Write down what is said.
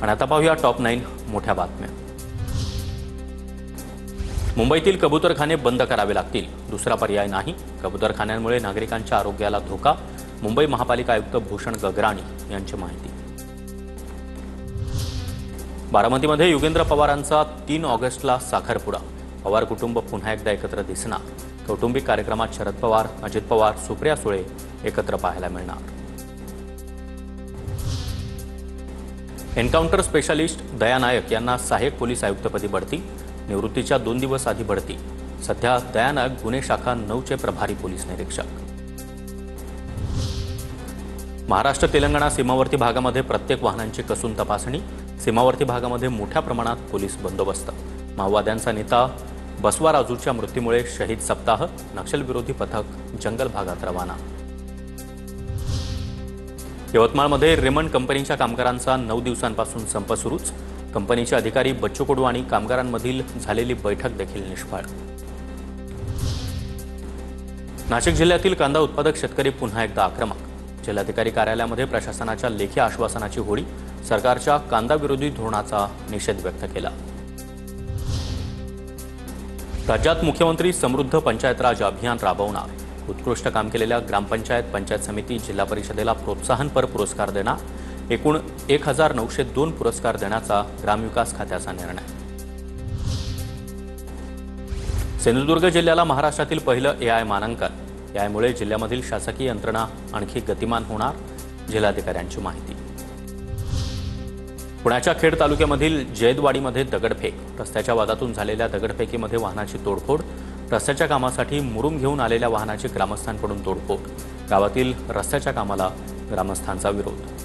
आणि आता पाहूया टॉप 9 मोठ्या बातम्या। मुंबईतील कबूतरखाने बंद करावे लागतील, दुसरा पर्याय नाही। कबूतरखान्यांमुळे नागरिकांच्या आरोग्याला धोका, मुंबई महापालिका आयुक्त भूषण गगराणी यांची माहिती। बारामतीमध्ये युगेंद्र पवारांचा 3 ऑगस्टला साखरपुडा, पवार कुटुंब पुन्हा एकदा एकत्र दिसणार। कौटुंबिक कार्यक्रमात शरद पवार, अजित पवार, सुप्रिया सुळे एकत्र पाहायला मिळणार। एन्काउंटर स्पेशालिस्ट दया नायक यांना सहाय्यक पोलीस आयुक्तपदी बढती, निवृत्तीच्या 2 दिवस आधी बढती। सध्या दया नायक गुन्हे शाखा 9चे प्रभारी पोलीस निरीक्षक। महाराष्ट्र तेलंगणा सीमावर्ती भागामध्ये प्रत्येक वाहनांची कसून तपासणी, सीमावर्ती भागामध्ये मोठ्या प्रमाणात पोलीस बंदोबस्त। माओवाद्यांचा नेता बसवाराजूच्या मृत्यूमुळे शहीद सप्ताह, नक्षलविरोधी पथक जंगल भागात रवाना। यवतमाळमध्ये रेमंड कंपनीच्या कामगारांचा 9 दिवसांपासून संप सुरूच, कंपनीचे अधिकारी बच्चू कडू आणि कामगारांमधील झालेली बैठक देखील निष्फळ। नाशिक जिल्ह्यातील कांदा उत्पादक शेतकरी पुन्हा एकदा आक्रमक, जिल्हाधिकारी कार्यालयामध्ये प्रशासनाच्या लेखी आश्वासनाची होळी, सरकारच्या कांदा विरोधी धोरणाचा निषेध व्यक्त केला। राज्यात मुख्यमंत्री समृद्ध पंचायत राज अभियान राबवणार, उत्कृष्ट काम केलेल्या ग्रामपंचायत, पंचायत समिती, जिल्हा परिषदेला प्रोत्साहनपर पुरस्कार देणार। एकूण 1902 पुरस्कार देण्याचा ग्रामविकास खात्याचा निर्णय। सिंधुदुर्ग जिल्ह्याला महाराष्ट्रातील पहिलं AI मानांकन, यामुळे जिल्ह्यामधील शासकीय यंत्रणा आणखी गतिमान होणार, जिल्हाधिकाऱ्यांची माहिती। पुण्याच्या खेड तालुक्यामधील जैदवाडीमध्ये दगडफेक, रस्त्याच्या वादातून झालेल्या दगडफेकीमध्ये वाहनाची तोडफोड, रस्त्याच्या कामासाठी मुरुम घेऊन आलेल्या वाहनाची ग्रामस्थांकडून तोडफोड, गावातील रस्त्याच्या कामाला ग्रामस्थांचा विरोध।